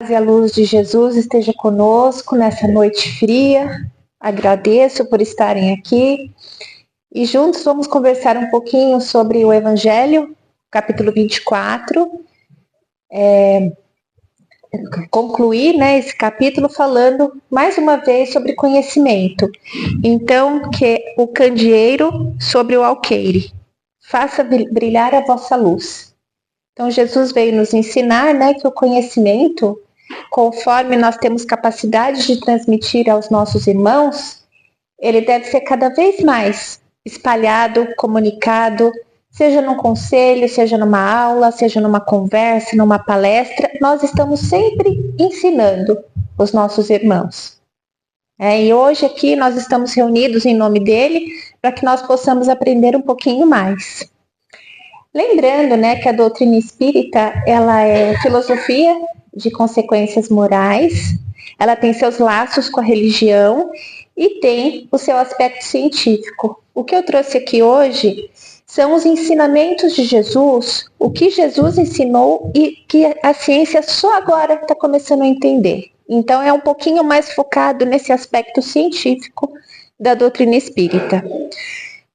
E a luz de Jesus esteja conosco nessa noite fria. Agradeço por estarem aqui. E juntos vamos conversar um pouquinho sobre o Evangelho, capítulo 24. Concluir, esse capítulo falando mais uma vez sobre conhecimento. Então, que o candeeiro sobre o alqueire. Faça brilhar a vossa luz. Então, Jesus veio nos ensinar, que o conhecimento, conforme nós temos capacidade de transmitir aos nossos irmãos, ele deve ser cada vez mais espalhado, comunicado, seja num conselho, seja numa aula, seja numa conversa, numa palestra. Nós estamos sempre ensinando os nossos irmãos. E hoje aqui nós estamos reunidos em nome dele para que nós possamos aprender um pouquinho mais. Lembrando, que a doutrina espírita, ela é filosofia de consequências morais, ela tem seus laços com a religião e tem o seu aspecto científico. O que eu trouxe aqui hoje são os ensinamentos de Jesus, o que Jesus ensinou e que a ciência só agora está começando a entender. Então é um pouquinho mais focado nesse aspecto científico da doutrina espírita.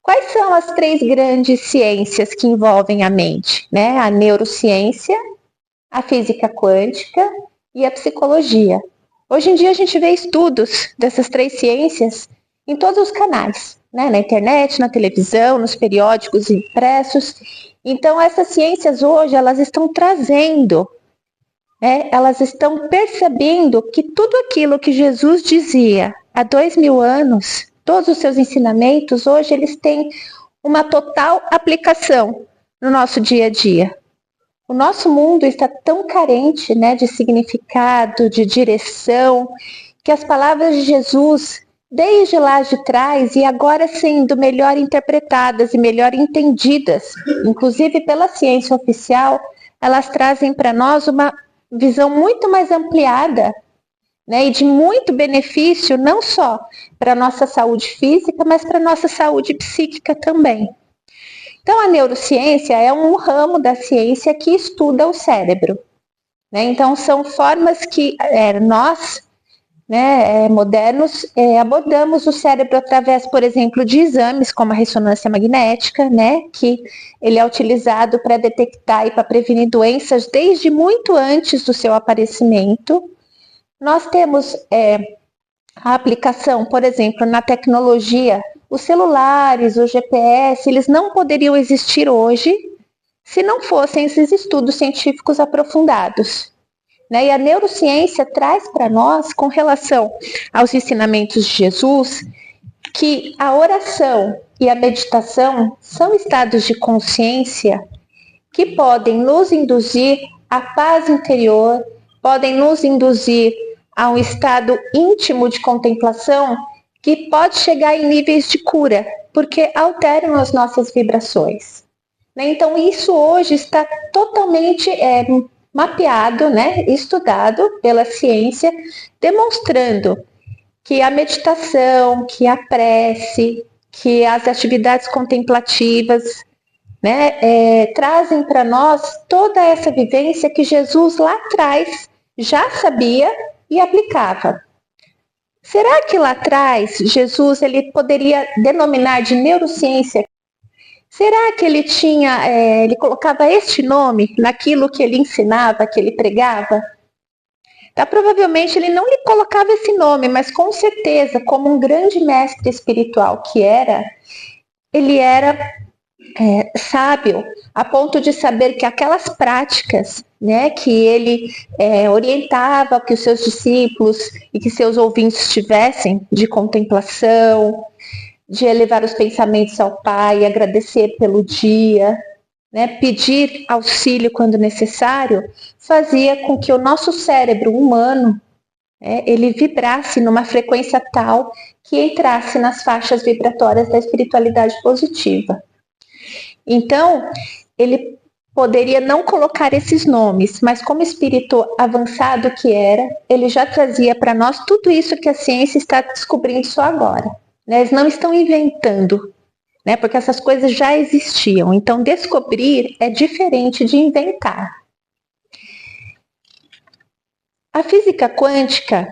Quais são as 3 grandes ciências que envolvem a mente? A neurociência, a física quântica e a psicologia. Hoje em dia a gente vê estudos dessas 3 ciências em todos os canais, na internet, na televisão, nos periódicos impressos. Então essas ciências hoje elas estão trazendo, elas estão percebendo que tudo aquilo que Jesus dizia há 2000 anos, todos os seus ensinamentos, hoje eles têm uma total aplicação no nosso dia a dia. O nosso mundo está tão carente, de significado, de direção, que as palavras de Jesus, desde lá de trás e agora sendo melhor interpretadas e melhor entendidas, inclusive pela ciência oficial, elas trazem para nós uma visão muito mais ampliada, e de muito benefício, não só para a nossa saúde física, mas para a nossa saúde psíquica também. Então, a neurociência é um ramo da ciência que estuda o cérebro. Então, são formas que nós, modernos, abordamos o cérebro através, por exemplo, de exames como a ressonância magnética, que ele é utilizado para detectar e para prevenir doenças desde muito antes do seu aparecimento. Nós temos a aplicação, por exemplo, na tecnologia. Os celulares, o GPS, eles não poderiam existir hoje se não fossem esses estudos científicos aprofundados. E a neurociência traz para nós, com relação aos ensinamentos de Jesus, que a oração e a meditação são estados de consciência que podem nos induzir à paz interior, podem nos induzir a um estado íntimo de contemplação que pode chegar em níveis de cura, porque alteram as nossas vibrações. Então, isso hoje está totalmente mapeado, estudado pela ciência, demonstrando que a meditação, que a prece, que as atividades contemplativas, trazem para nós toda essa vivência que Jesus lá atrás já sabia e aplicava. Será que lá atrás Jesus ele poderia denominar de neurociência? Será que ele ele colocava este nome naquilo que ele ensinava, que ele pregava? Provavelmente ele não lhe colocava esse nome, mas com certeza, como um grande mestre espiritual que era, ele era sábio, a ponto de saber que aquelas práticas, que ele orientava que os seus discípulos e que seus ouvintes tivessem de contemplação, de elevar os pensamentos ao Pai, agradecer pelo dia, pedir auxílio quando necessário, fazia com que o nosso cérebro humano ele vibrasse numa frequência tal que entrasse nas faixas vibratórias da espiritualidade positiva. Então, ele poderia não colocar esses nomes, mas como espírito avançado que era, ele já trazia para nós tudo isso que a ciência está descobrindo só agora. Eles não estão inventando, porque essas coisas já existiam. Então, descobrir é diferente de inventar. A física quântica,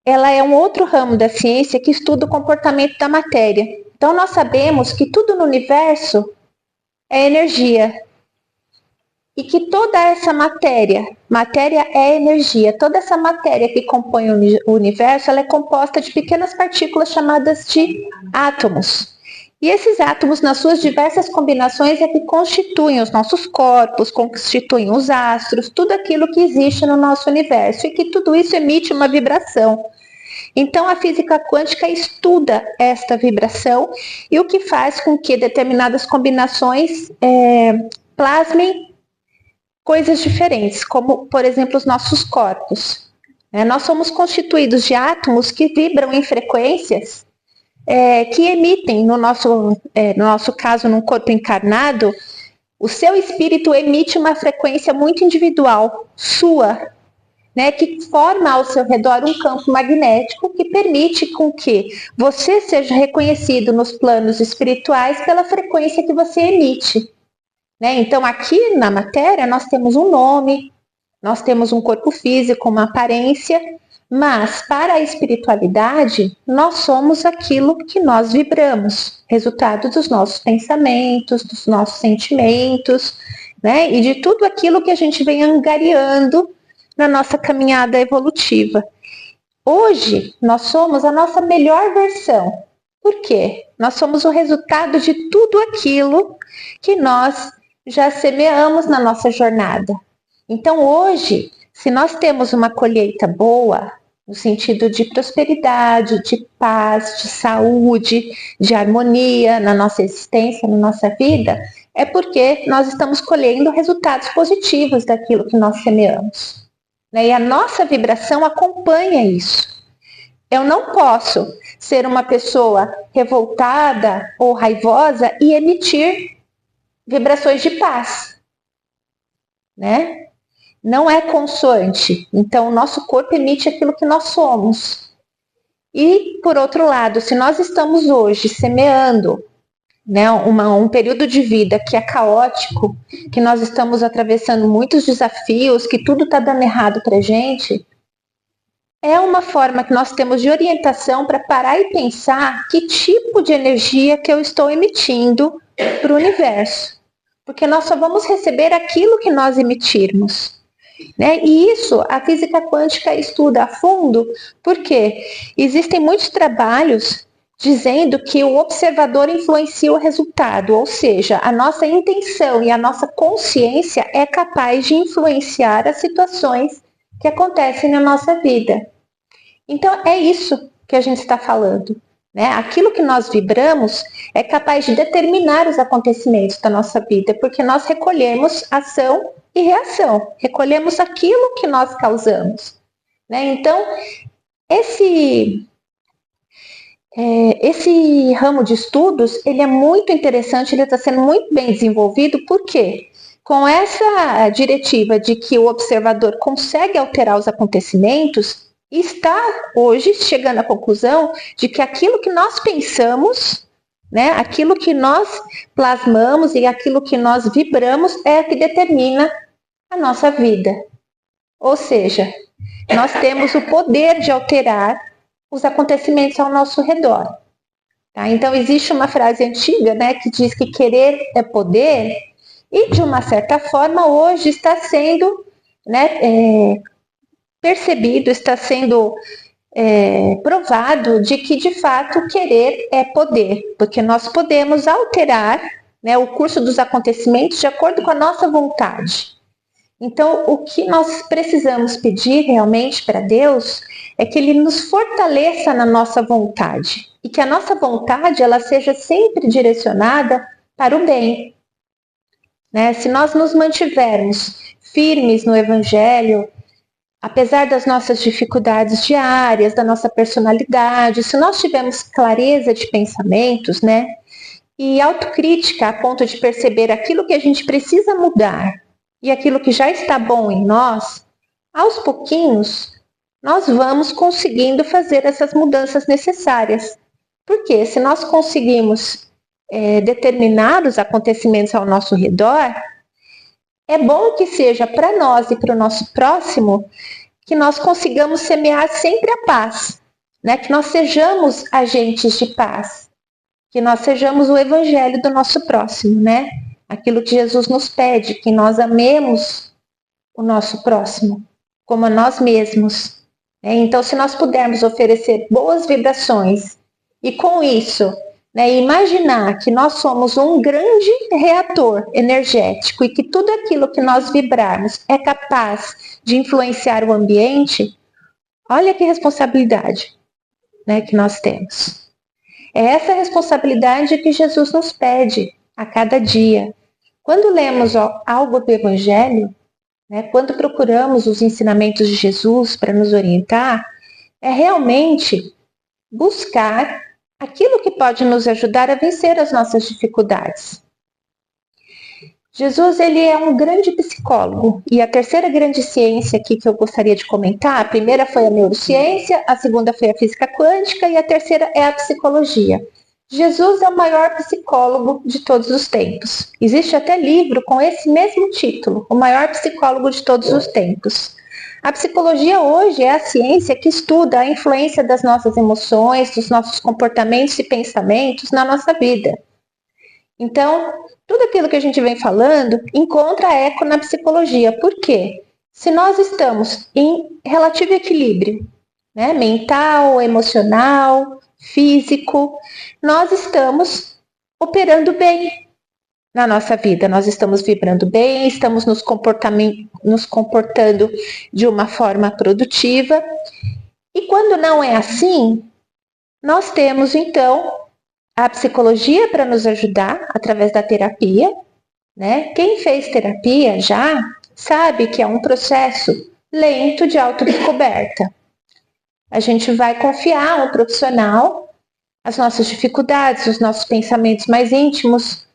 ela é um outro ramo da ciência que estuda o comportamento da matéria. Então, nós sabemos que tudo no universo é energia. E que toda essa matéria é energia, toda essa matéria que compõe o universo, ela é composta de pequenas partículas chamadas de átomos. E esses átomos, nas suas diversas combinações, é que constituem os nossos corpos, constituem os astros, tudo aquilo que existe no nosso universo, e que tudo isso emite uma vibração. Então, a física quântica estuda esta vibração e o que faz com que determinadas combinações plasmem coisas diferentes, como, por exemplo, os nossos corpos. Nós somos constituídos de átomos que vibram em frequências que emitem, no nosso caso, num corpo encarnado, o seu espírito emite uma frequência muito individual, sua, que forma ao seu redor um campo magnético que permite com que você seja reconhecido nos planos espirituais pela frequência que você emite. Então, aqui na matéria, nós temos um nome, nós temos um corpo físico, uma aparência, mas para a espiritualidade, nós somos aquilo que nós vibramos, resultado dos nossos pensamentos, dos nossos sentimentos, e de tudo aquilo que a gente vem angariando na nossa caminhada evolutiva. Hoje, nós somos a nossa melhor versão. Por quê? Nós somos o resultado de tudo aquilo que nós já semeamos na nossa jornada. Então, hoje, se nós temos uma colheita boa, no sentido de prosperidade, de paz, de saúde, de harmonia na nossa existência, na nossa vida, é porque nós estamos colhendo resultados positivos daquilo que nós semeamos. E a nossa vibração acompanha isso. Eu não posso ser uma pessoa revoltada ou raivosa e emitir vibrações de paz, Não é consoante. Então, o nosso corpo emite aquilo que nós somos. E, por outro lado, se nós estamos hoje semeando um período de vida que é caótico, que nós estamos atravessando muitos desafios, que tudo está dando errado para a gente, é uma forma que nós temos de orientação para parar e pensar que tipo de energia que eu estou emitindo para o universo. Porque nós só vamos receber aquilo que nós emitirmos. E isso a física quântica estuda a fundo, porque existem muitos trabalhos dizendo que o observador influencia o resultado, ou seja, a nossa intenção e a nossa consciência é capaz de influenciar as situações que acontecem na nossa vida. Então, é isso que a gente está falando. Aquilo que nós vibramos é capaz de determinar os acontecimentos da nossa vida, porque nós recolhemos ação e reação, recolhemos aquilo que nós causamos. Então, esse ramo de estudos, ele é muito interessante, ele está sendo muito bem desenvolvido, porque com essa diretiva de que o observador consegue alterar os acontecimentos, está hoje chegando à conclusão de que aquilo que nós pensamos, aquilo que nós plasmamos e aquilo que nós vibramos é o que determina a nossa vida. Ou seja, nós temos o poder de alterar os acontecimentos ao nosso redor. Então, existe uma frase antiga, que diz que querer é poder, e de uma certa forma, hoje está sendo percebido, está sendo provado de que, de fato, querer é poder, porque nós podemos alterar o curso dos acontecimentos de acordo com a nossa vontade. Então, o que nós precisamos pedir realmente para Deus é que Ele nos fortaleça na nossa vontade e que a nossa vontade ela seja sempre direcionada para o bem. Se nós nos mantivermos firmes no Evangelho, apesar das nossas dificuldades diárias, da nossa personalidade, se nós tivermos clareza de pensamentos, e autocrítica a ponto de perceber aquilo que a gente precisa mudar e aquilo que já está bom em nós, aos pouquinhos, nós vamos conseguindo fazer essas mudanças necessárias. Porque se nós conseguimos determinar os acontecimentos ao nosso redor, é bom que seja para nós e para o nosso próximo que nós consigamos semear sempre a paz, né? Que nós sejamos agentes de paz, que nós sejamos o evangelho do nosso próximo, né? Aquilo que Jesus nos pede, que nós amemos o nosso próximo como a nós mesmos. Né? Então, se nós pudermos oferecer boas vibrações e com isso, né, imaginar que nós somos um grande reator energético e que tudo aquilo que nós vibrarmos é capaz de influenciar o ambiente, olha que responsabilidade, né, que nós temos. É essa responsabilidade que Jesus nos pede a cada dia. Quando lemos algo do Evangelho, né, quando procuramos os ensinamentos de Jesus para nos orientar, é realmente buscar aquilo que pode nos ajudar a vencer as nossas dificuldades. Jesus, ele é um grande psicólogo, e a terceira grande ciência aqui que eu gostaria de comentar, a primeira foi a neurociência, a segunda foi a física quântica e a terceira é a psicologia. Jesus é o maior psicólogo de todos os tempos. Existe até livro com esse mesmo título, o maior psicólogo de todos os tempos. A psicologia hoje é a ciência que estuda a influência das nossas emoções, dos nossos comportamentos e pensamentos na nossa vida. Então, tudo aquilo que a gente vem falando encontra eco na psicologia. Por quê? Se nós estamos em relativo equilíbrio, né, mental, emocional, físico, nós estamos operando bem na nossa vida, nós estamos vibrando bem, estamos nos comportando de uma forma produtiva. E quando não é assim, nós temos então a psicologia para nos ajudar através da terapia, né? Quem fez terapia já sabe que é um processo lento de autodescoberta. A gente vai confiar ao profissional as nossas dificuldades, os nossos pensamentos mais íntimos,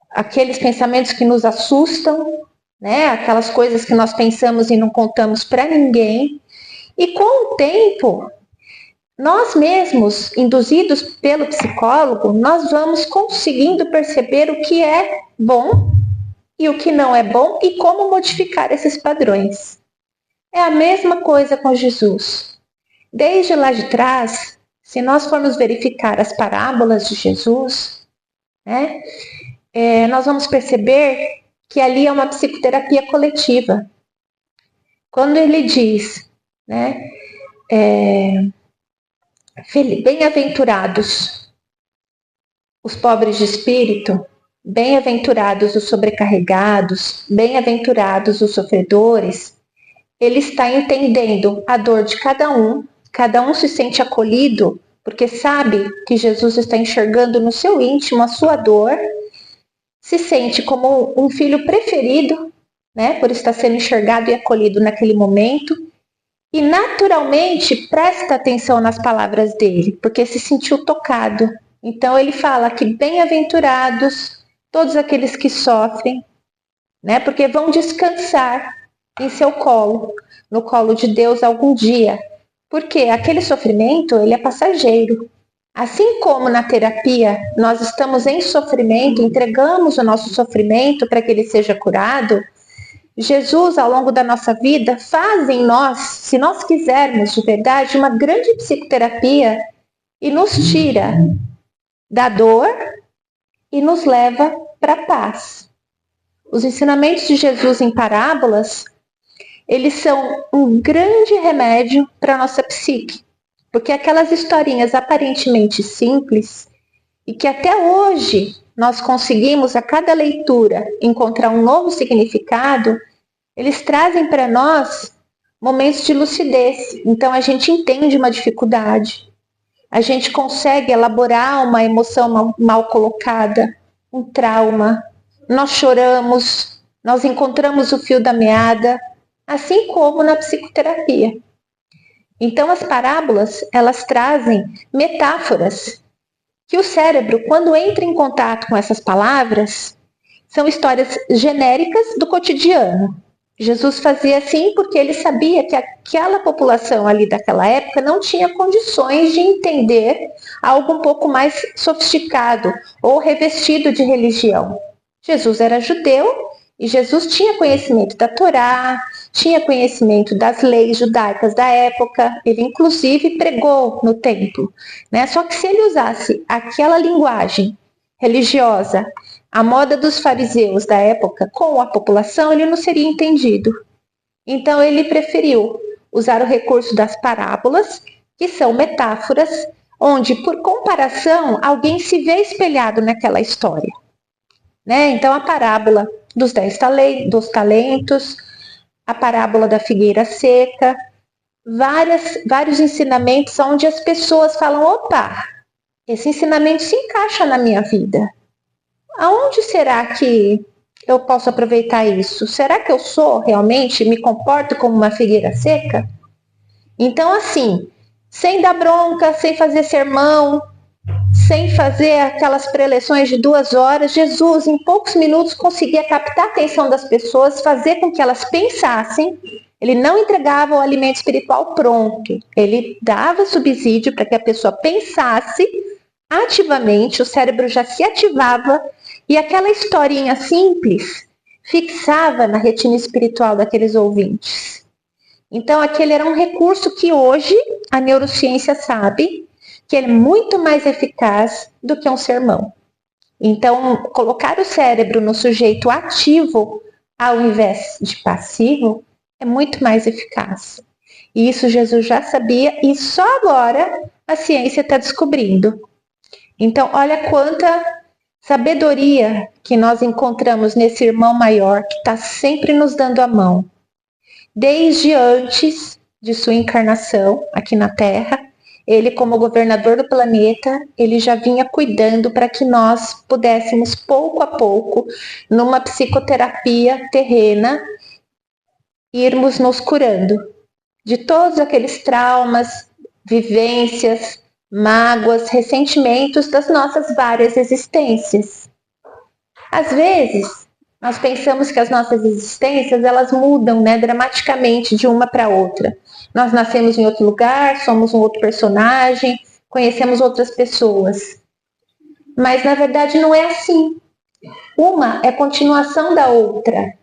aqueles pensamentos que nos assustam, né? Aquelas coisas que nós pensamos e não contamos para ninguém. E com o tempo, nós mesmos, induzidos pelo psicólogo, nós vamos conseguindo perceber o que é bom e o que não é bom e como modificar esses padrões. É a mesma coisa com Jesus. Desde lá de trás, se nós formos verificar as parábolas de Jesus, né, nós vamos perceber que ali é uma psicoterapia coletiva. Quando ele diz, né, bem-aventurados os pobres de espírito, bem-aventurados os sobrecarregados, bem-aventurados os sofredores, ele está entendendo a dor de cada um se sente acolhido, porque sabe que Jesus está enxergando no seu íntimo a sua dor, se sente como um filho preferido, né, por estar sendo enxergado e acolhido naquele momento, e naturalmente presta atenção nas palavras dele, porque se sentiu tocado. Então ele fala que bem-aventurados todos aqueles que sofrem, né, porque vão descansar em seu colo, no colo de Deus algum dia. Porque aquele sofrimento, ele é passageiro. Assim como na terapia nós estamos em sofrimento, entregamos o nosso sofrimento para que ele seja curado, Jesus, ao longo da nossa vida, faz em nós, se nós quisermos de verdade, uma grande psicoterapia e nos tira da dor e nos leva para a paz. Os ensinamentos de Jesus em parábolas, eles são um grande remédio para a nossa psique, porque aquelas historinhas aparentemente simples e que até hoje nós conseguimos a cada leitura encontrar um novo significado, eles trazem para nós momentos de lucidez. Então a gente entende uma dificuldade, a gente consegue elaborar uma emoção mal colocada, um trauma, nós choramos, nós encontramos o fio da meada, assim como na psicoterapia. Então as parábolas, elas trazem metáforas que o cérebro, quando entra em contato com essas palavras, são histórias genéricas do cotidiano. Jesus fazia assim porque ele sabia que aquela população ali daquela época não tinha condições de entender algo um pouco mais sofisticado ou revestido de religião. Jesus era judeu E Jesus tinha conhecimento da Torá, tinha conhecimento das leis judaicas da época, ele inclusive pregou no templo, né? Só que se ele usasse aquela linguagem religiosa, a moda dos fariseus da época, com a população, ele não seria entendido. Então ele preferiu usar o recurso das parábolas, que são metáforas, onde, por comparação, alguém se vê espelhado naquela história. Né? Então, a parábola dos 10 talentos, a parábola da figueira seca, vários ensinamentos onde as pessoas falam, opa, esse ensinamento se encaixa na minha vida. Aonde será que eu posso aproveitar isso? Será que eu sou realmente, me comporto como uma figueira seca? Então, assim, sem dar bronca, sem fazer sermão, sem fazer aquelas preleções de 2 horas, Jesus, em poucos minutos, conseguia captar a atenção das pessoas, fazer com que elas pensassem. Ele não entregava o alimento espiritual pronto, ele dava subsídio para que a pessoa pensasse ativamente, o cérebro já se ativava e aquela historinha simples fixava na retina espiritual daqueles ouvintes. Então, aquele era um recurso que hoje a neurociência sabe que ele é muito mais eficaz do que um sermão. Então, colocar o cérebro no sujeito ativo, ao invés de passivo, é muito mais eficaz. E isso Jesus já sabia e só agora a ciência está descobrindo. Então, olha quanta sabedoria que nós encontramos nesse irmão maior que está sempre nos dando a mão. Desde antes de sua encarnação aqui na Terra, ele, como governador do planeta, ele já vinha cuidando para que nós pudéssemos, pouco a pouco, numa psicoterapia terrena, irmos nos curando de todos aqueles traumas, vivências, mágoas, ressentimentos das nossas várias existências. Às vezes, nós pensamos que as nossas existências, elas mudam, né, dramaticamente de uma para outra. Nós nascemos em outro lugar, somos um outro personagem, conhecemos outras pessoas. Mas, na verdade, não é assim. Uma é continuação da outra.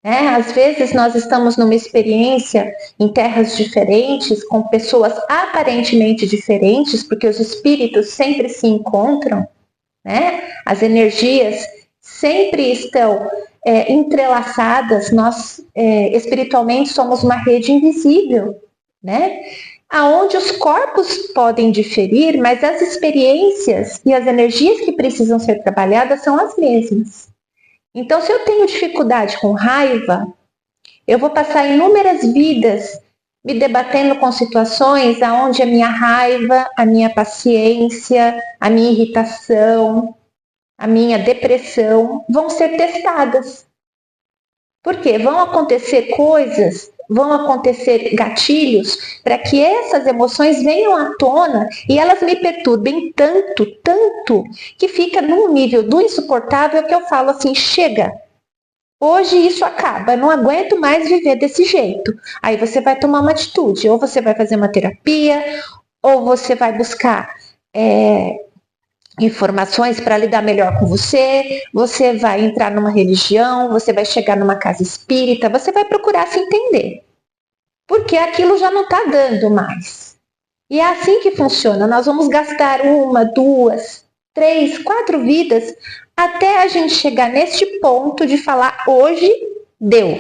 Às vezes nós estamos numa experiência em terras diferentes, com pessoas aparentemente diferentes, porque os espíritos sempre se encontram, né? As energias sempre estão entrelaçadas, nós espiritualmente somos uma rede invisível, né? Aonde os corpos podem diferir, mas as experiências e as energias que precisam ser trabalhadas são as mesmas. Então, se eu tenho dificuldade com raiva, eu vou passar inúmeras vidas me debatendo com situações onde a minha raiva, a minha paciência, a minha irritação, a minha depressão vão ser testadas. Por quê? Vão acontecer coisas, vão acontecer gatilhos para que essas emoções venham à tona e elas me perturbem tanto, que fica num nível do insuportável que eu falo assim, chega, hoje isso acaba, eu não aguento mais viver desse jeito. Aí você vai tomar uma atitude, ou você vai fazer uma terapia, ou você vai buscar informações para lidar melhor com você, você vai entrar numa religião, você vai chegar numa casa espírita, você vai procurar se entender. Porque aquilo já não está dando mais. E é assim que funciona, nós vamos gastar 1, 2, 3, 4 vidas até a gente chegar neste ponto de falar, hoje deu.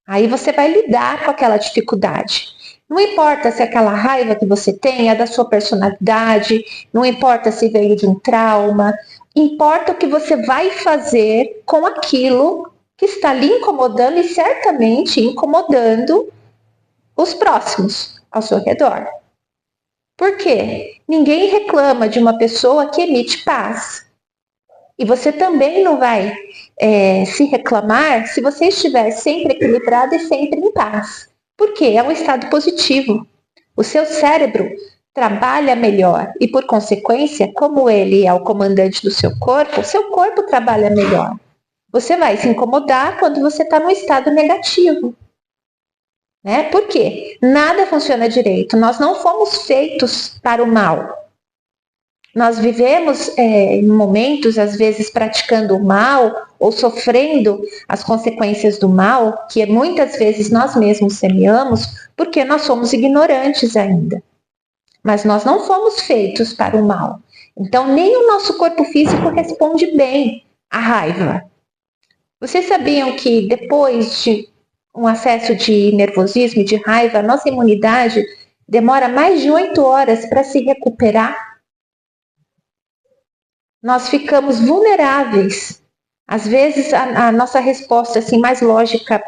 Aí você vai lidar com aquela dificuldade. Não importa se aquela raiva que você tem é da sua personalidade, não importa se veio de um trauma, importa o que você vai fazer com aquilo que está lhe incomodando e certamente incomodando os próximos ao seu redor. Por quê? Ninguém reclama de uma pessoa que emite paz. E você também não vai se reclamar se você estiver sempre equilibrado e sempre em paz. Porque é um estado positivo. O seu cérebro trabalha melhor e, por consequência, como ele é o comandante do seu corpo trabalha melhor. Você vai se incomodar quando você está num estado negativo. Né? Por quê? Nada funciona direito. Nós não fomos feitos para o mal. Nós vivemos em momentos, às vezes, praticando o mal ou sofrendo as consequências do mal, que muitas vezes nós mesmos semeamos, porque nós somos ignorantes ainda. Mas nós não fomos feitos para o mal. Então, nem o nosso corpo físico responde bem à raiva. Vocês sabiam que depois de um acesso de nervosismo e de raiva, a nossa imunidade demora mais de 8 horas para se recuperar? Nós ficamos vulneráveis. Às vezes, a nossa resposta assim, mais lógica,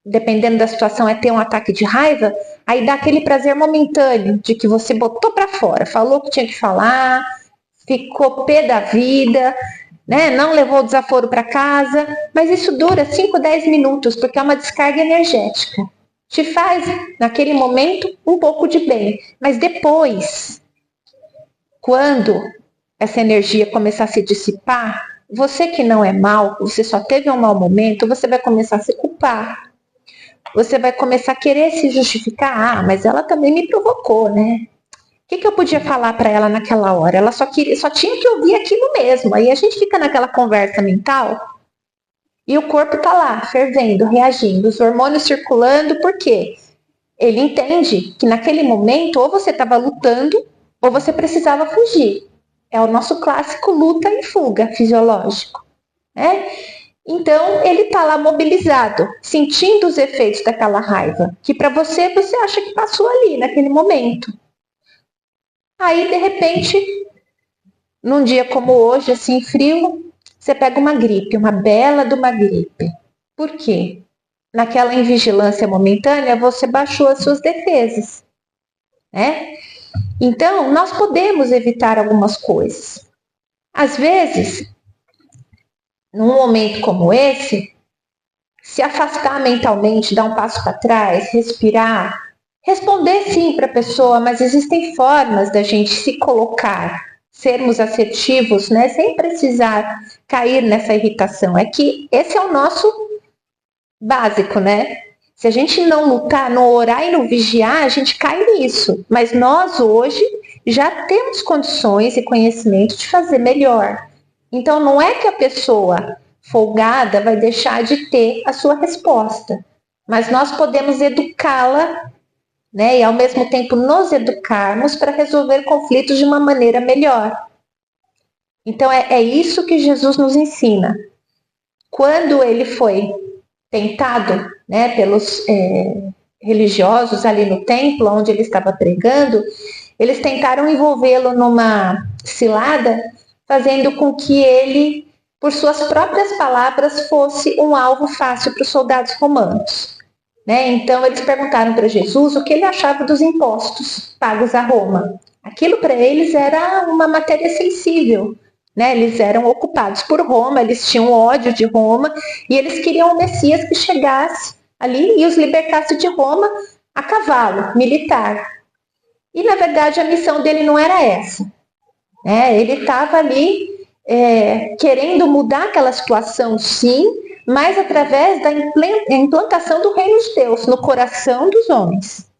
dependendo da situação, é ter um ataque de raiva, aí dá aquele prazer momentâneo de que você botou para fora, falou o que tinha que falar, ficou pé da vida, né? Não levou o desaforo para casa, mas isso dura 5, 10 minutos, porque é uma descarga energética. Te faz, naquele momento, um pouco de bem, mas depois, quando essa energia começar a se dissipar, você que não é mal, você só teve um mau momento, você vai começar a se culpar. Você vai começar a querer se justificar. Ah, mas ela também me provocou, né? O que eu podia falar para ela naquela hora? Ela só tinha que ouvir aquilo mesmo. Aí a gente fica naquela conversa mental e o corpo tá lá, fervendo, reagindo, os hormônios circulando, por quê? Ele entende que naquele momento ou você estava lutando ou você precisava fugir. É o nosso clássico luta e fuga fisiológico, né? Então, ele está lá mobilizado, sentindo os efeitos daquela raiva, que para você acha que passou ali, naquele momento. Aí, de repente, num dia como hoje, assim, frio, você pega uma gripe, uma bela de uma gripe. Por quê? Naquela invigilância momentânea, você baixou as suas defesas, né? Então, nós podemos evitar algumas coisas. Às vezes, num momento como esse, se afastar mentalmente, dar um passo para trás, respirar, responder sim para a pessoa, mas existem formas da gente se colocar, sermos assertivos, né, sem precisar cair nessa irritação. É que esse é o nosso básico, né? Se a gente não lutar, não orar e não vigiar, a gente cai nisso. Mas nós hoje já temos condições e conhecimento de fazer melhor. Então não é que a pessoa folgada vai deixar de ter a sua resposta, mas nós podemos educá-la, né, e ao mesmo tempo nos educarmos para resolver conflitos de uma maneira melhor. Então é isso que Jesus nos ensina. Quando ele foi tentado, né, pelos religiosos ali no templo onde ele estava pregando, eles tentaram envolvê-lo numa cilada, fazendo com que ele, por suas próprias palavras, fosse um alvo fácil para os soldados romanos. Né? Então, eles perguntaram para Jesus o que ele achava dos impostos pagos a Roma. Aquilo para eles era uma matéria sensível. Né? Eles eram ocupados por Roma, eles tinham ódio de Roma e eles queriam o Messias que chegasse ali e os libertasse de Roma a cavalo, militar. E, na verdade, a missão dele não era essa. Né? Ele estava ali querendo mudar aquela situação, sim, mas através da implantação do reino de Deus no coração dos homens.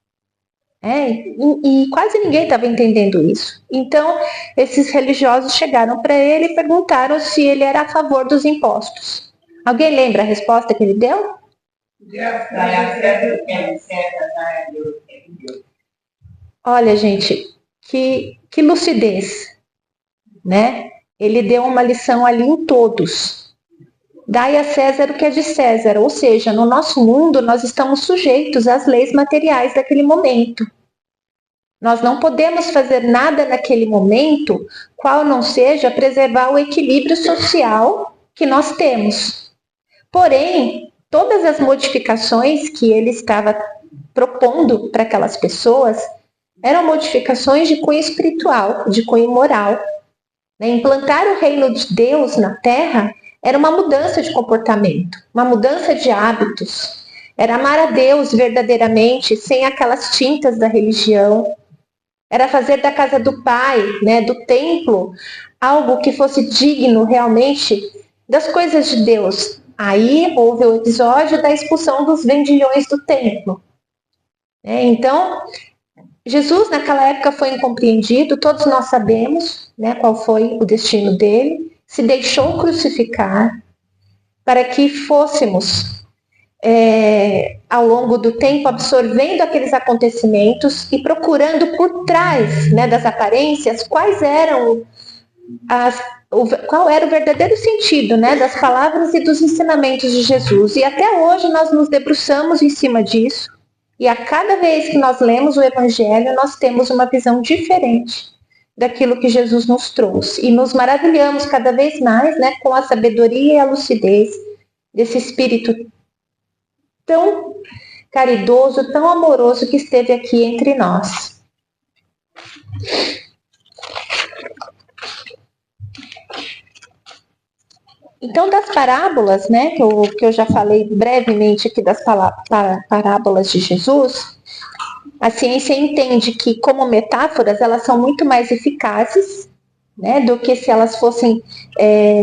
E quase ninguém estava entendendo isso. Então, esses religiosos chegaram para ele e perguntaram se ele era a favor dos impostos. Alguém lembra a resposta que ele deu? Olha, gente, que lucidez, né? Ele deu uma lição ali em todos. Dai a César o que é de César, ou seja, no nosso mundo nós estamos sujeitos às leis materiais daquele momento. Nós não podemos fazer nada naquele momento, qual não seja preservar o equilíbrio social que nós temos. Porém, todas as modificações que ele estava propondo para aquelas pessoas eram modificações de cunho espiritual, de cunho moral. Implantar o reino de Deus na Terra era uma mudança de comportamento, uma mudança de hábitos. Era amar a Deus verdadeiramente, sem aquelas tintas da religião. Era fazer da casa do Pai, né, do templo, algo que fosse digno realmente das coisas de Deus. Aí houve o episódio da expulsão dos vendilhões do templo. Então, Jesus, naquela época, foi incompreendido, todos nós sabemos, né, qual foi o destino dele, se deixou crucificar para que fôssemos, ao longo do tempo, absorvendo aqueles acontecimentos e procurando por trás, né, das aparências quais eram qual era o verdadeiro sentido, né, das palavras e dos ensinamentos de Jesus. E até hoje nós nos debruçamos em cima disso. E a cada vez que nós lemos o Evangelho, nós temos uma visão diferente daquilo que Jesus nos trouxe. E nos maravilhamos cada vez mais, né, com a sabedoria e a lucidez desse Espírito tão caridoso, tão amoroso que esteve aqui entre nós. Então, das parábolas, né, que eu já falei brevemente aqui das parábolas de Jesus, a ciência entende que, como metáforas, elas são muito mais eficazes, né, do que se elas fossem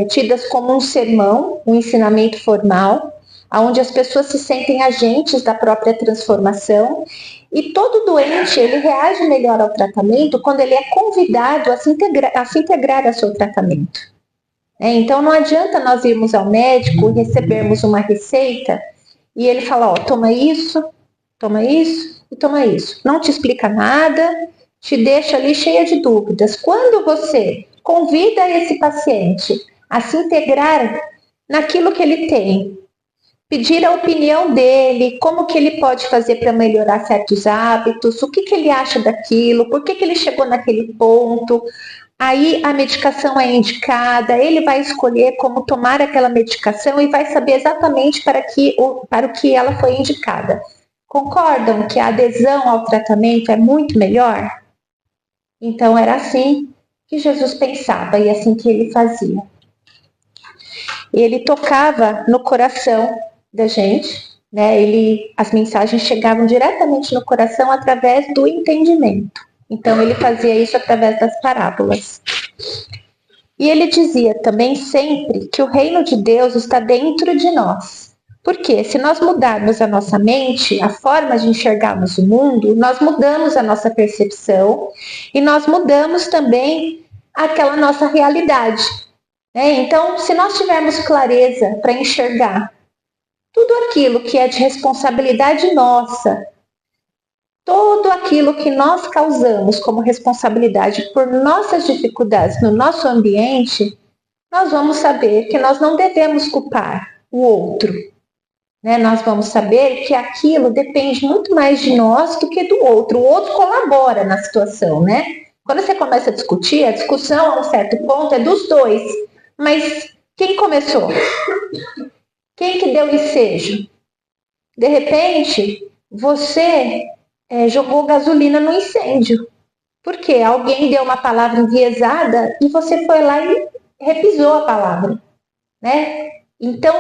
tidas como um sermão, um ensinamento formal, onde as pessoas se sentem agentes da própria transformação. E todo doente, ele reage melhor ao tratamento quando ele é convidado a se integrar ao seu tratamento. Então, não adianta nós irmos ao médico, recebermos uma receita e ele fala, toma isso e toma isso. Não te explica nada, te deixa ali cheia de dúvidas. Quando você convida esse paciente a se integrar naquilo que ele tem, pedir a opinião dele, como que ele pode fazer para melhorar certos hábitos, o que ele acha daquilo, por que ele chegou naquele ponto, aí a medicação é indicada, ele vai escolher como tomar aquela medicação e vai saber exatamente para o que ela foi indicada. Concordam que a adesão ao tratamento é muito melhor? Então era assim que Jesus pensava e assim que ele fazia. Ele tocava no coração da gente, né? As mensagens chegavam diretamente no coração através do entendimento. Então, ele fazia isso através das parábolas. E ele dizia também sempre que o reino de Deus está dentro de nós. Porque se nós mudarmos a nossa mente, a forma de enxergarmos o mundo, nós mudamos a nossa percepção e nós mudamos também aquela nossa realidade. Então, se nós tivermos clareza para enxergar tudo aquilo que é de responsabilidade nossa, tudo aquilo que nós causamos como responsabilidade por nossas dificuldades no nosso ambiente, nós vamos saber que nós não devemos culpar o outro. Nós vamos saber que aquilo depende muito mais de nós do que do outro. O outro colabora na situação, né? Quando você começa a discutir, a discussão a um certo ponto é dos dois. Mas quem começou? Quem que deu ensejo? De repente, você jogou gasolina no incêndio. Porque alguém deu uma palavra enviesada e você foi lá e repisou a palavra. Então,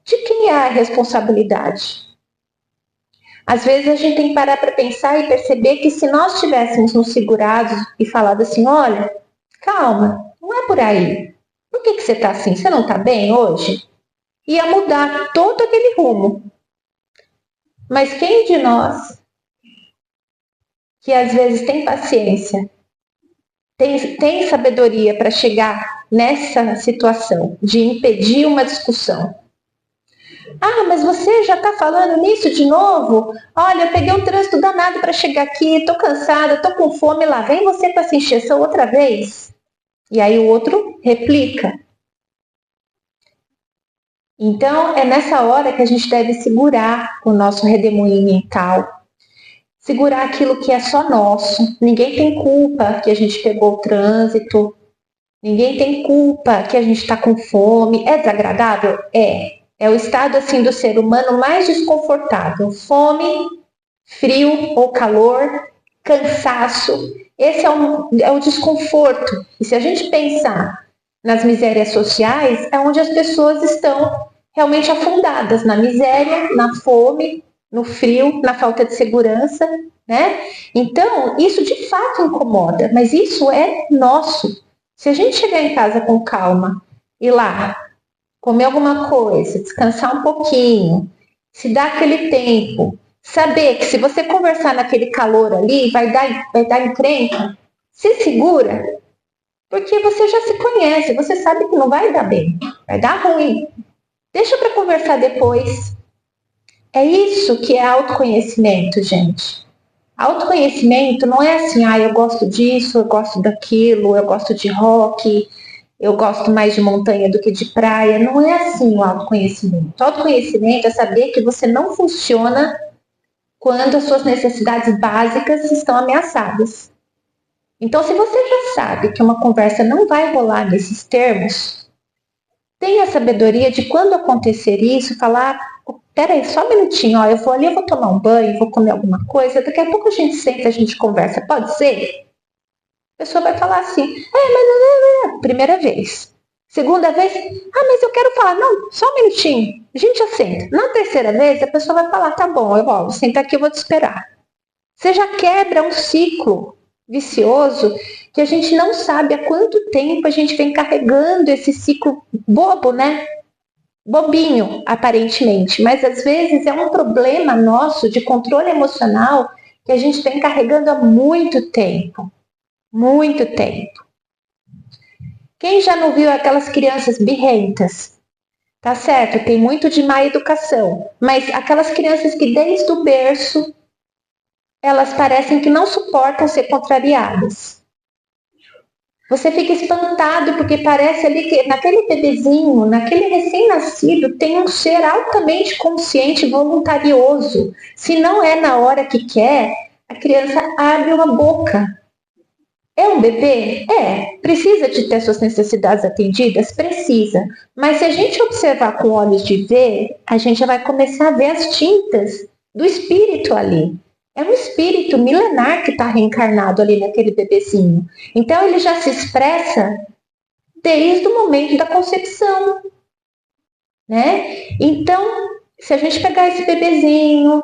de quem é a responsabilidade? Às vezes a gente tem que parar para pensar e perceber que se nós tivéssemos nos segurado e falado assim, olha, calma, não é por aí. Por que você está assim? Você não está bem hoje? Ia mudar todo aquele rumo. Mas quem de nós que às vezes tem paciência, tem sabedoria para chegar nessa situação de impedir uma discussão? Mas você já está falando nisso de novo? Olha, eu peguei um trânsito danado para chegar aqui, estou cansada, estou com fome, lá vem você com essa encheção outra vez? E aí o outro replica. Então, é nessa hora que a gente deve segurar o nosso redemoinho mental, segurar aquilo que é só nosso. Ninguém tem culpa que a gente pegou o trânsito, ninguém tem culpa que a gente está com fome. É desagradável? É o estado assim do ser humano mais desconfortável. Fome, frio ou calor, cansaço. Esse é o desconforto. E se a gente pensar nas misérias sociais, é onde as pessoas estão realmente afundadas na miséria, na fome, no frio, na falta de segurança, Então, isso de fato incomoda, mas isso é nosso. Se a gente chegar em casa com calma, ir lá, comer alguma coisa, descansar um pouquinho, se dar aquele tempo, Saber que se você conversar naquele calor ali, vai dar encrenca, se segura, porque você já se conhece, você sabe que não vai dar bem, vai dar ruim. Deixa para conversar depois. É isso que é autoconhecimento, gente. Autoconhecimento não é assim, eu gosto disso, eu gosto daquilo, eu gosto de rock, eu gosto mais de montanha do que de praia. Não é assim o autoconhecimento. O autoconhecimento é saber que você não funciona quando as suas necessidades básicas estão ameaçadas. Então, se você já sabe que uma conversa não vai rolar nesses termos, tenha a sabedoria de quando acontecer isso, falar, peraí, só um minutinho, eu vou ali, eu vou tomar um banho, vou comer alguma coisa, daqui a pouco a gente senta, a gente conversa, pode ser? A pessoa vai falar assim, mas não, primeira vez. Segunda vez, mas eu quero falar, não, só um minutinho, a gente já senta. Na terceira vez, a pessoa vai falar, tá bom, eu vou sentar aqui, eu vou te esperar. Você já quebra um ciclo vicioso que a gente não sabe há quanto tempo a gente vem carregando esse ciclo bobo, né? Bobinho, aparentemente, mas às vezes é um problema nosso de controle emocional que a gente vem carregando há muito tempo. Muito tempo. Quem já não viu aquelas crianças birrentas? Tá certo, tem muito de má educação, mas aquelas crianças que desde o berço elas parecem que não suportam ser contrariadas. Você fica espantado porque parece ali que naquele bebezinho, naquele recém-nascido, tem um ser altamente consciente e voluntarioso. Se não é na hora que quer, a criança abre uma boca. É um bebê? É. Precisa de ter suas necessidades atendidas? Precisa. Mas se a gente observar com olhos de ver, a gente já vai começar a ver as tintas do espírito ali. É um espírito milenar que está reencarnado ali naquele bebezinho. Então ele já se expressa desde o momento da concepção, né? Então, se a gente pegar esse bebezinho,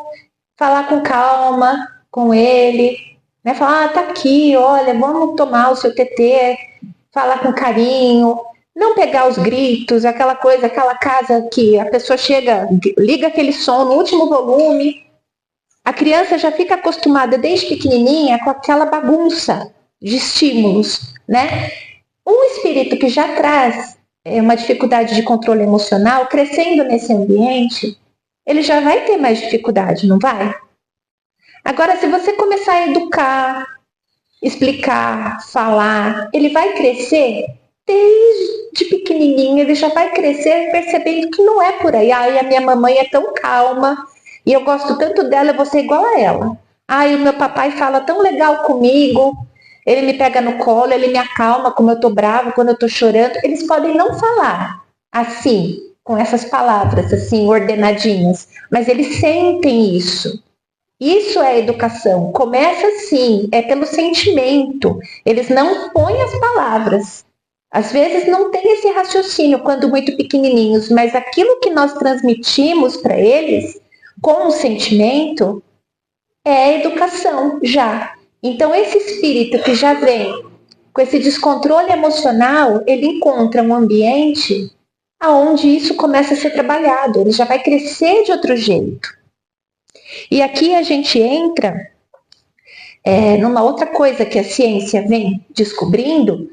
falar com calma com ele, né? Falar, tá aqui, olha, vamos tomar o seu TT, falar com carinho, não pegar os gritos, aquela coisa, aquela casa que a pessoa chega, liga aquele som no último volume. A criança já fica acostumada desde pequenininha com aquela bagunça de estímulos, né? Um espírito que já traz uma dificuldade de controle emocional, crescendo nesse ambiente, ele já vai ter mais dificuldade, não vai? Agora, se você começar a educar, explicar, falar, ele vai crescer desde pequenininho, ele já vai crescer percebendo que não é por aí. A minha mamãe é tão calma e eu gosto tanto dela, eu vou ser igual a ela. O meu papai fala tão legal comigo, ele me pega no colo, ele me acalma quando eu tô brava, quando eu tô chorando. Eles podem não falar assim, com essas palavras assim, ordenadinhas, mas eles sentem isso. Isso é educação. Começa assim, é pelo sentimento. Eles não põem as palavras. Às vezes não tem esse raciocínio quando muito pequenininhos, mas aquilo que nós transmitimos para eles com o sentimento é educação já. Então esse espírito que já vem com esse descontrole emocional, ele encontra um ambiente aonde isso começa a ser trabalhado. Ele já vai crescer de outro jeito. E aqui a gente entra numa outra coisa que a ciência vem descobrindo,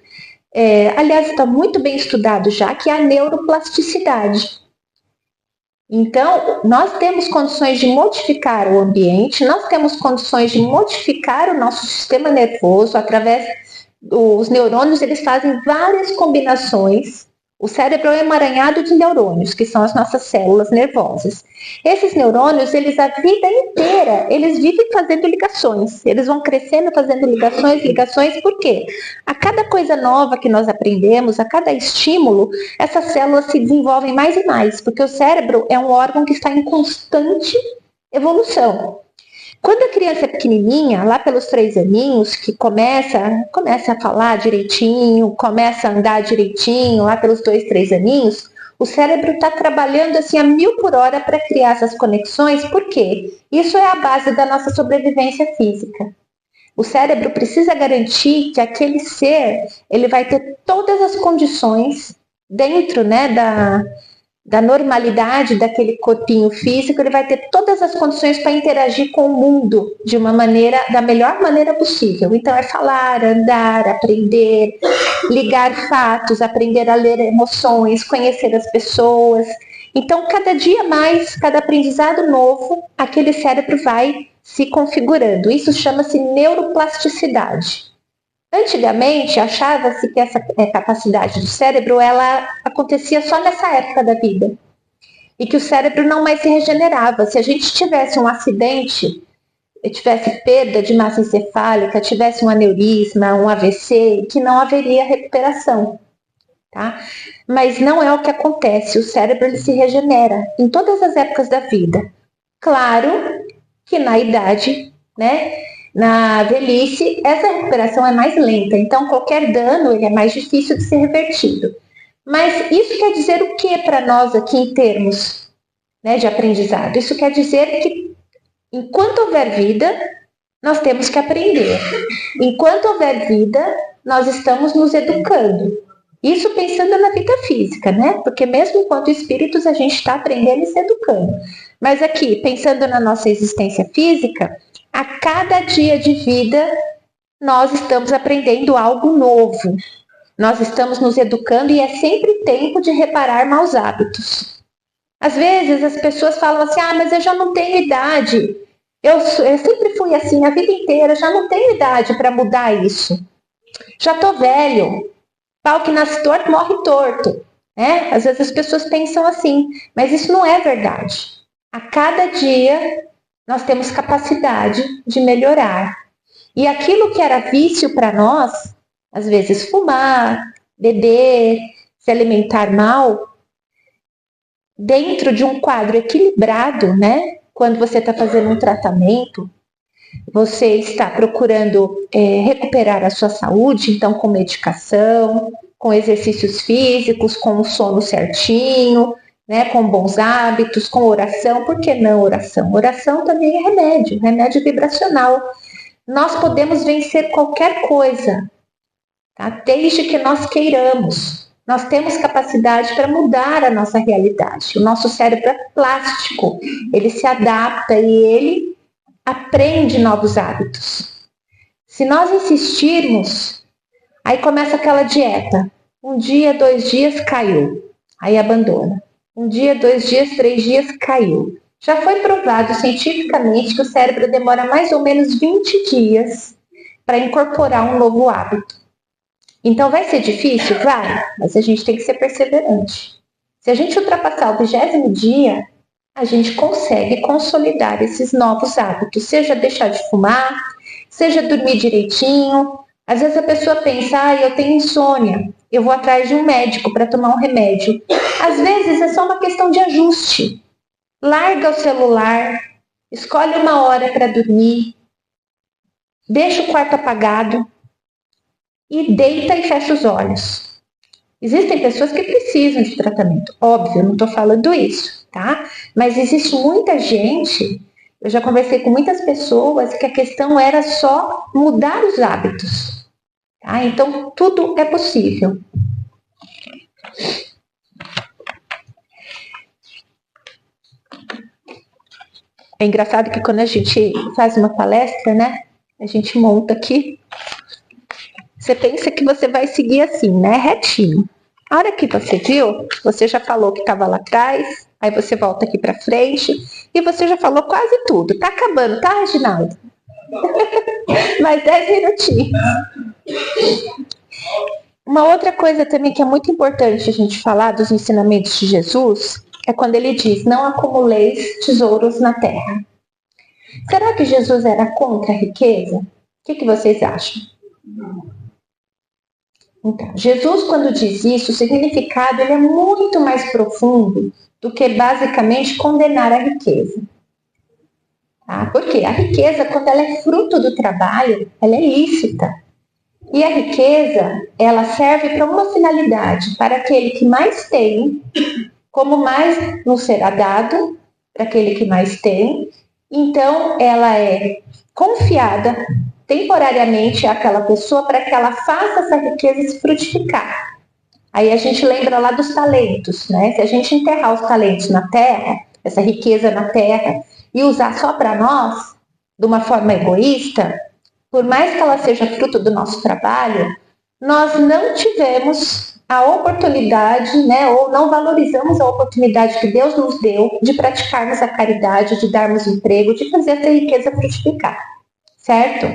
aliás, está muito bem estudado já, que é a neuroplasticidade. Então, nós temos condições de modificar o ambiente, nós temos condições de modificar o nosso sistema nervoso através dos neurônios, eles fazem várias combinações. O cérebro é emaranhado de neurônios, que são as nossas células nervosas. Esses neurônios, eles a vida inteira, eles vivem fazendo ligações. Eles vão crescendo fazendo ligações, por quê? A cada coisa nova que nós aprendemos, a cada estímulo, essas células se desenvolvem mais e mais, porque o cérebro é um órgão que está em constante evolução. Quando a criança é pequenininha, lá pelos 3 aninhos, que começa a falar direitinho, começa a andar direitinho, lá pelos 2, 3 aninhos, o cérebro está trabalhando assim a 1000 por hora para criar essas conexões. Por quê? Isso é a base da nossa sobrevivência física. O cérebro precisa garantir que aquele ser, ele vai ter todas as condições dentro, né, da normalidade daquele corpinho físico, ele vai ter todas as condições para interagir com o mundo de uma maneira, da melhor maneira possível. Então é falar, andar, aprender, ligar fatos, aprender a ler emoções, conhecer as pessoas. Então cada dia mais, cada aprendizado novo, aquele cérebro vai se configurando. Isso chama-se neuroplasticidade. Antigamente, achava-se que essa capacidade do cérebro ela acontecia só nessa época da vida e que o cérebro não mais se regenerava. Se a gente tivesse um acidente, tivesse perda de massa encefálica, tivesse um aneurisma, um AVC, que não haveria recuperação. Tá? Mas não é o que acontece. O cérebro ele se regenera em todas as épocas da vida. Claro que na idade, né? Na velhice, essa recuperação é mais lenta, então qualquer dano ele é mais difícil de ser revertido. Mas isso quer dizer o que para nós aqui em termos, né, de aprendizado? Isso quer dizer que enquanto houver vida, nós temos que aprender. Enquanto houver vida, nós estamos nos educando. Isso pensando na vida física, né? Porque mesmo enquanto espíritos a gente está aprendendo e se educando. Mas aqui, pensando na nossa existência física, a cada dia de vida, nós estamos aprendendo algo novo. Nós estamos nos educando e é sempre tempo de reparar maus hábitos. Às vezes as pessoas falam assim, mas eu já não tenho idade. Eu sempre fui assim a vida inteira, já não tenho idade para mudar isso. Já estou velho. Pau que nasce torto, morre torto. Né? Às vezes as pessoas pensam assim, mas isso não é verdade. A cada dia nós temos capacidade de melhorar. E aquilo que era vício para nós, às vezes fumar, beber, se alimentar mal, dentro de um quadro equilibrado, né? Quando você está fazendo um tratamento, você está procurando recuperar a sua saúde, então com medicação, com exercícios físicos, com o sono certinho, né, com bons hábitos, com oração. Por que não oração? Oração também é remédio vibracional. Nós podemos vencer qualquer coisa, tá? Desde que nós queiramos. Nós temos capacidade para mudar a nossa realidade. O nosso cérebro é plástico, ele se adapta e ele aprende novos hábitos. Se nós insistirmos, aí começa aquela dieta. 1 dia, 2 dias, caiu. Aí abandona. 1 dia, 2 dias, 3 dias, caiu. Já foi provado cientificamente que o cérebro demora mais ou menos 20 dias para incorporar um novo hábito. Então vai ser difícil? Vai, mas a gente tem que ser perseverante. Se a gente ultrapassar o 20º dia, a gente consegue consolidar esses novos hábitos, seja deixar de fumar, seja dormir direitinho. Às vezes a pessoa pensa, eu tenho insônia, eu vou atrás de um médico para tomar um remédio. Às vezes é só uma questão de ajuste. Larga o celular, escolhe uma hora para dormir, deixa o quarto apagado e deita e fecha os olhos. Existem pessoas que precisam de tratamento, óbvio, eu não estou falando isso, tá? Mas existe muita gente, eu já conversei com muitas pessoas que a questão era só mudar os hábitos, tá? Então tudo é possível. É engraçado que quando a gente faz uma palestra, né? A gente monta aqui. Você pensa que você vai seguir assim, né? Retinho. A hora que você viu, você já falou que estava lá atrás, aí você volta aqui para frente e você já falou quase tudo. Tá acabando, tá, Reginaldo? Mais 10 minutinhos. Uma outra coisa também que é muito importante a gente falar dos ensinamentos de Jesus é quando ele diz, não acumuleis tesouros na terra. Será que Jesus era contra a riqueza? O que vocês acham? Então, Jesus, quando diz isso, o significado ele é muito mais profundo do que basicamente condenar a riqueza. Tá? Porque a riqueza, quando ela é fruto do trabalho, ela é lícita. E a riqueza, ela serve para uma finalidade, para aquele que mais tem, como mais nos será dado, para aquele que mais tem. Então, ela é confiada temporariamente àquela pessoa para que ela faça essa riqueza se frutificar. Aí a gente lembra lá dos talentos, né? Se a gente enterrar os talentos na terra, essa riqueza na terra, e usar só para nós, de uma forma egoísta, por mais que ela seja fruto do nosso trabalho, nós não tivemos a oportunidade, né, ou não valorizamos a oportunidade que Deus nos deu de praticarmos a caridade, de darmos emprego, de fazer essa riqueza frutificar, certo?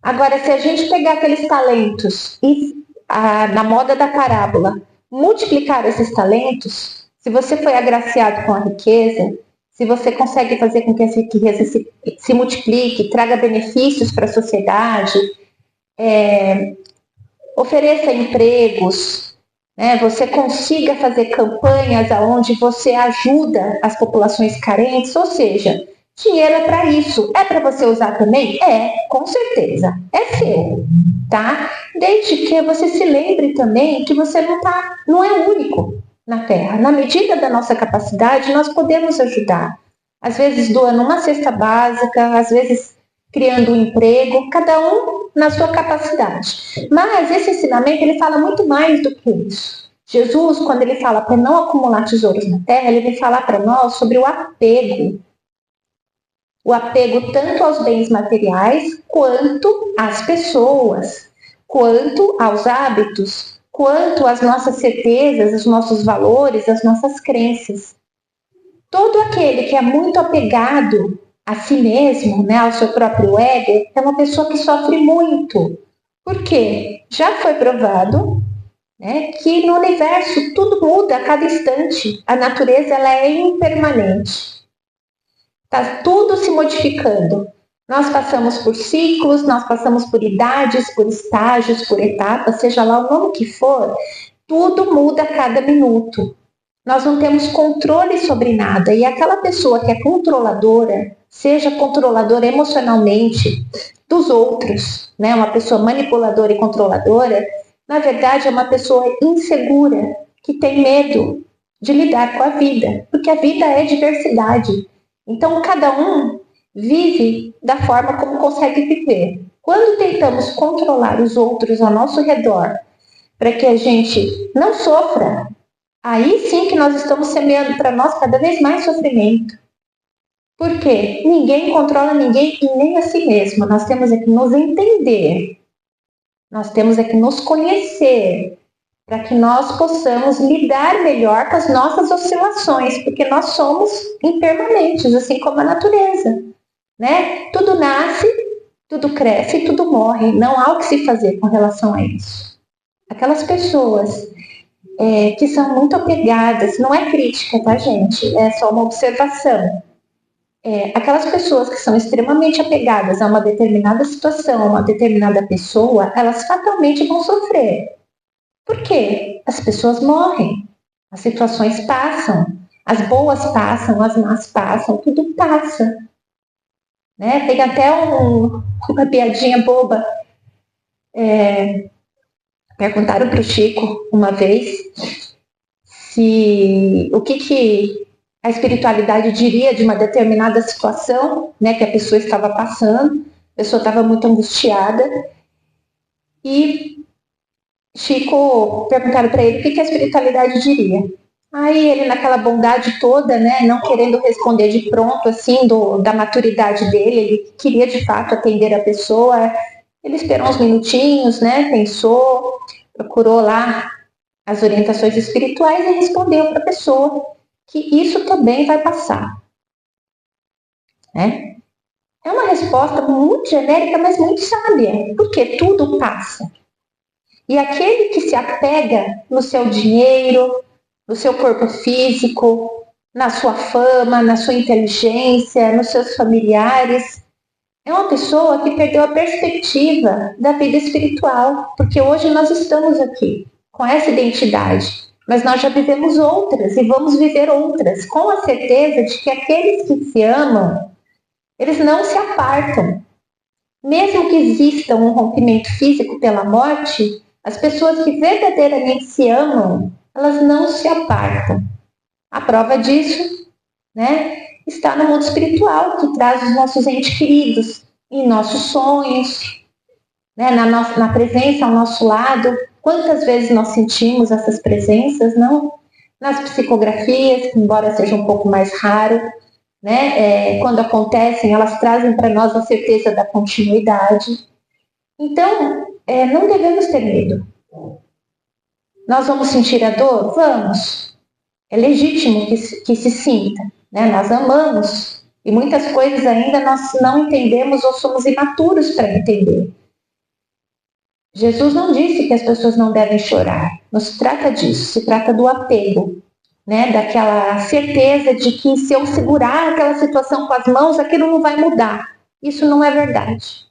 Agora, se a gente pegar aqueles talentos e, na moda da parábola, multiplicar esses talentos, se você foi agraciado com a riqueza, se você consegue fazer com que essa riqueza se multiplique, traga benefícios para a sociedade, ofereça empregos, né? Você consiga fazer campanhas onde você ajuda as populações carentes, ou seja, dinheiro é para isso. É para você usar também? É, com certeza. É seu, tá? Desde que você se lembre também que você não é único na Terra. Na medida da nossa capacidade, nós podemos ajudar. Às vezes doando uma cesta básica, às vezes criando um emprego, cada um na sua capacidade. Mas esse ensinamento, ele fala muito mais do que isso. Jesus, quando ele fala para não acumular tesouros na terra, ele vem falar para nós sobre o apego. O apego tanto aos bens materiais, quanto às pessoas, quanto aos hábitos, quanto às nossas certezas, os nossos valores, as nossas crenças. Todo aquele que é muito apegado a si mesmo, né, ao seu próprio ego, é uma pessoa que sofre muito. Por quê? Já foi provado, né, que no universo tudo muda a cada instante. A natureza ela é impermanente. Está tudo se modificando. Nós passamos por ciclos, nós passamos por idades, por estágios, por etapas, seja lá o nome que for, tudo muda a cada minuto. Nós não temos controle sobre nada. E aquela pessoa que é controladora, seja controladora emocionalmente dos outros, né? Uma pessoa manipuladora e controladora, na verdade é uma pessoa insegura, que tem medo de lidar com a vida, porque a vida é diversidade. Então, cada um vive da forma como consegue viver. Quando tentamos controlar os outros ao nosso redor, para que a gente não sofra, aí sim que nós estamos semeando para nós cada vez mais sofrimento. Por quê? Ninguém controla ninguém e nem a si mesmo. Nós temos é que nos entender. Nós temos é que nos conhecer para que nós possamos lidar melhor com as nossas oscilações, porque nós somos impermanentes, assim como a natureza, né? Tudo nasce, tudo cresce e tudo morre. Não há o que se fazer com relação a isso. Aquelas pessoas que são muito apegadas, não é crítica, tá, gente? É só uma observação. Aquelas pessoas que são extremamente apegadas a uma determinada situação, a uma determinada pessoa, elas fatalmente vão sofrer. Por quê? As pessoas morrem, as situações passam, as boas passam, as más passam, tudo passa. Né? Tem até uma piadinha boba. Perguntaram para o Chico uma vez o que a espiritualidade diria de uma determinada situação, né, que a pessoa estava passando, a pessoa estava muito angustiada, e Chico perguntaram para ele o que a espiritualidade diria. Aí ele, naquela bondade toda, né, não querendo responder de pronto, assim, da maturidade dele, ele queria de fato atender a pessoa, ele esperou uns minutinhos, né, pensou, procurou lá as orientações espirituais e respondeu para a pessoa que isso também vai passar. Né? É uma resposta muito genérica, mas muito sábia, porque tudo passa. E aquele que se apega no seu dinheiro, no seu corpo físico, na sua fama, na sua inteligência, nos seus familiares, é uma pessoa que perdeu a perspectiva da vida espiritual, porque hoje nós estamos aqui com essa identidade, mas nós já vivemos outras e vamos viver outras, com a certeza de que aqueles que se amam, eles não se apartam. Mesmo que exista um rompimento físico pela morte, as pessoas que verdadeiramente se amam, elas não se apartam. A prova disso, né, está no mundo espiritual, que traz os nossos entes queridos em nossos sonhos, né, na presença ao nosso lado. Quantas vezes nós sentimos essas presenças, não? Nas psicografias, embora seja um pouco mais raro, né? Quando acontecem, elas trazem para nós a certeza da continuidade. Então, não devemos ter medo. Nós vamos sentir a dor? Vamos. É legítimo que se sinta, né? Nós amamos e muitas coisas ainda nós não entendemos ou somos imaturos para entender. Jesus não disse que as pessoas não devem chorar. Não se trata disso, se trata do apego, né? Daquela certeza de que se eu segurar aquela situação com as mãos, aquilo não vai mudar. Isso não é verdade.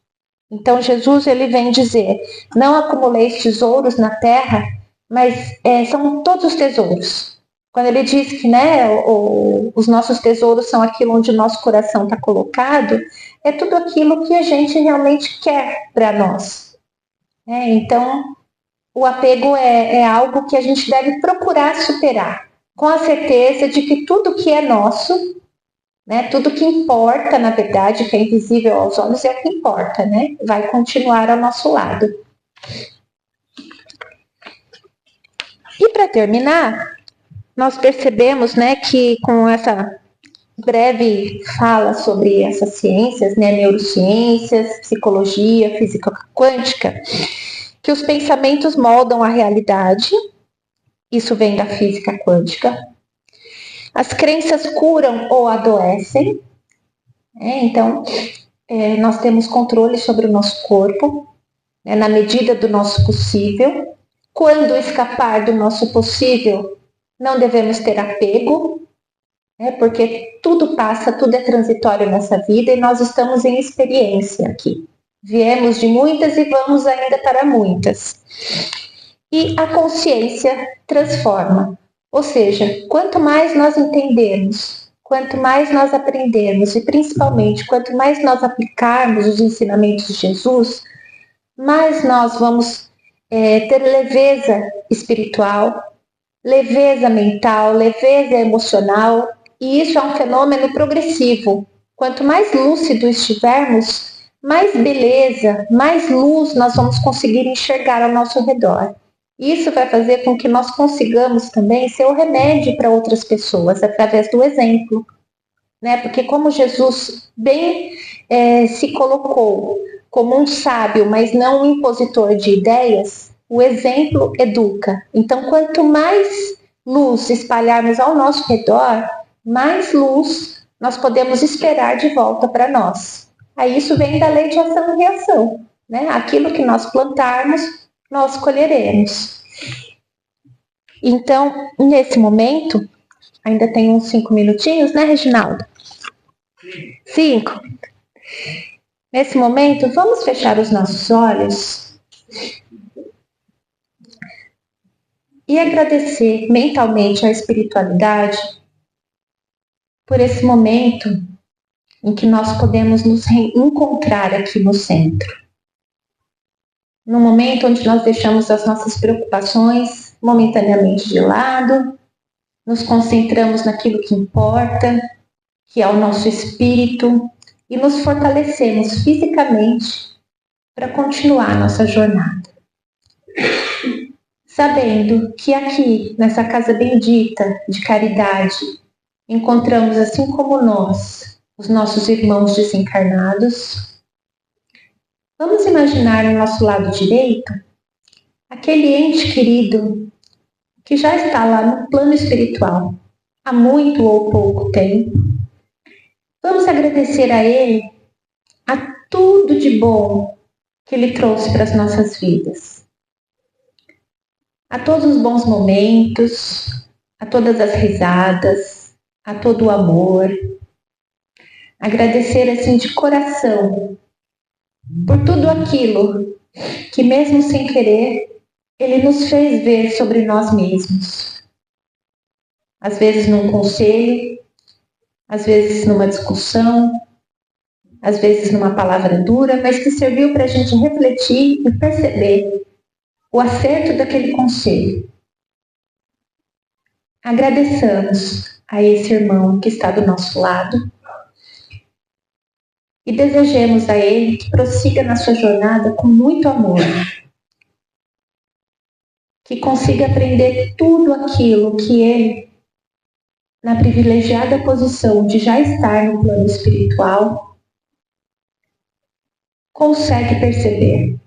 Então Jesus ele vem dizer: não acumuleis tesouros na terra, mas são todos os tesouros. Quando ele diz que, né, os nossos tesouros são aquilo onde o nosso coração está colocado, é tudo aquilo que a gente realmente quer para nós. Então, o apego é algo que a gente deve procurar superar, com a certeza de que tudo que é nosso, né, tudo que importa, na verdade, que é invisível aos olhos, é o que importa, né? Vai continuar ao nosso lado. E para terminar, nós percebemos, né, que com essa breve fala sobre essas ciências, né, neurociências, psicologia, física quântica, que os pensamentos moldam a realidade. Isso vem da física quântica. As crenças curam ou adoecem. Então, nós temos controle sobre o nosso corpo, na medida do nosso possível. Quando escapar do nosso possível, não devemos ter apego, porque tudo passa, tudo é transitório nessa vida e nós estamos em experiência aqui. Viemos de muitas e vamos ainda para muitas. E a consciência transforma. Ou seja, quanto mais nós entendermos, quanto mais nós aprendermos e principalmente quanto mais nós aplicarmos os ensinamentos de Jesus, mais nós vamos ter leveza espiritual, leveza mental, leveza emocional, e isso é um fenômeno progressivo. Quanto mais lúcido estivermos, mais beleza, mais luz nós vamos conseguir enxergar ao nosso redor. Isso vai fazer com que nós consigamos também ser o remédio para outras pessoas, através do exemplo. Porque como Jesus bem se colocou como um sábio, mas não um impositor de ideias, o exemplo educa. Então, quanto mais luz espalharmos ao nosso redor, mais luz nós podemos esperar de volta para nós. Aí isso vem da lei de ação e reação. Aquilo que nós plantarmos, nós colheremos. Então, nesse momento, ainda tem uns 5 minutinhos, né, Reginaldo? 5. Nesse momento, vamos fechar os nossos olhos e agradecer mentalmente à espiritualidade por esse momento em que nós podemos nos reencontrar aqui no centro. No momento onde nós deixamos as nossas preocupações momentaneamente de lado, nos concentramos naquilo que importa, que é o nosso espírito, e nos fortalecemos fisicamente para continuar nossa jornada. Sabendo que aqui, nessa casa bendita de caridade, encontramos, assim como nós, os nossos irmãos desencarnados. Vamos imaginar no nosso lado direito aquele ente querido que já está lá no plano espiritual, há muito ou pouco tempo. Vamos agradecer a ele a tudo de bom que ele trouxe para as nossas vidas. A todos os bons momentos, a todas as risadas, a todo o amor. Agradecer assim de coração por tudo aquilo que, mesmo sem querer, ele nos fez ver sobre nós mesmos. Às vezes num conselho, às vezes numa discussão, às vezes numa palavra dura, mas que serviu para a gente refletir e perceber o acerto daquele conselho. Agradeçamos a esse irmão que está do nosso lado e desejemos a ele que prossiga na sua jornada com muito amor. que consiga aprender tudo aquilo que ele, na privilegiada posição de já estar no plano espiritual, consegue perceber.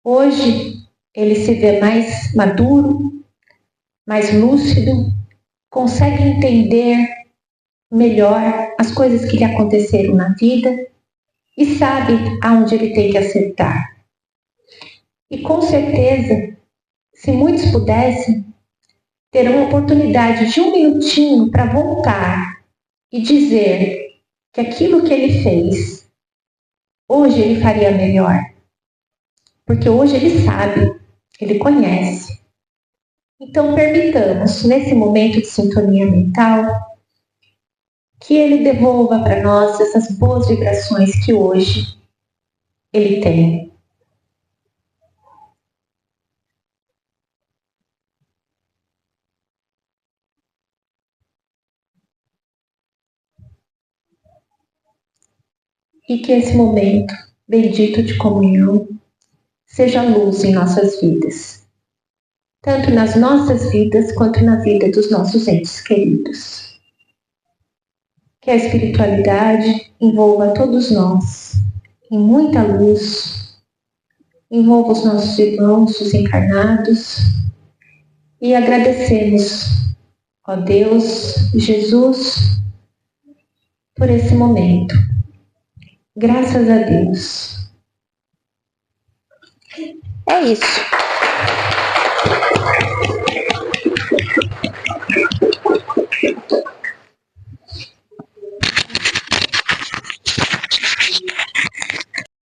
Hoje ele se vê mais maduro, mais lúcido, consegue entender melhor as coisas que lhe aconteceram na vida e sabe aonde ele tem que acertar. E com certeza, se muitos pudessem, terão a oportunidade de um minutinho para voltar e dizer que aquilo que ele fez, hoje ele faria melhor. Porque hoje ele sabe, ele conhece. Então permitamos, nesse momento de sintonia mental, que ele devolva para nós essas boas vibrações que hoje ele tem. E que esse momento bendito de comunhão seja luz em nossas vidas, tanto nas nossas vidas quanto na vida dos nossos entes queridos. Que a espiritualidade envolva todos nós em muita luz, envolva os nossos irmãos, os encarnados, e agradecemos, ó Deus, Jesus, por esse momento. Graças a Deus. É isso.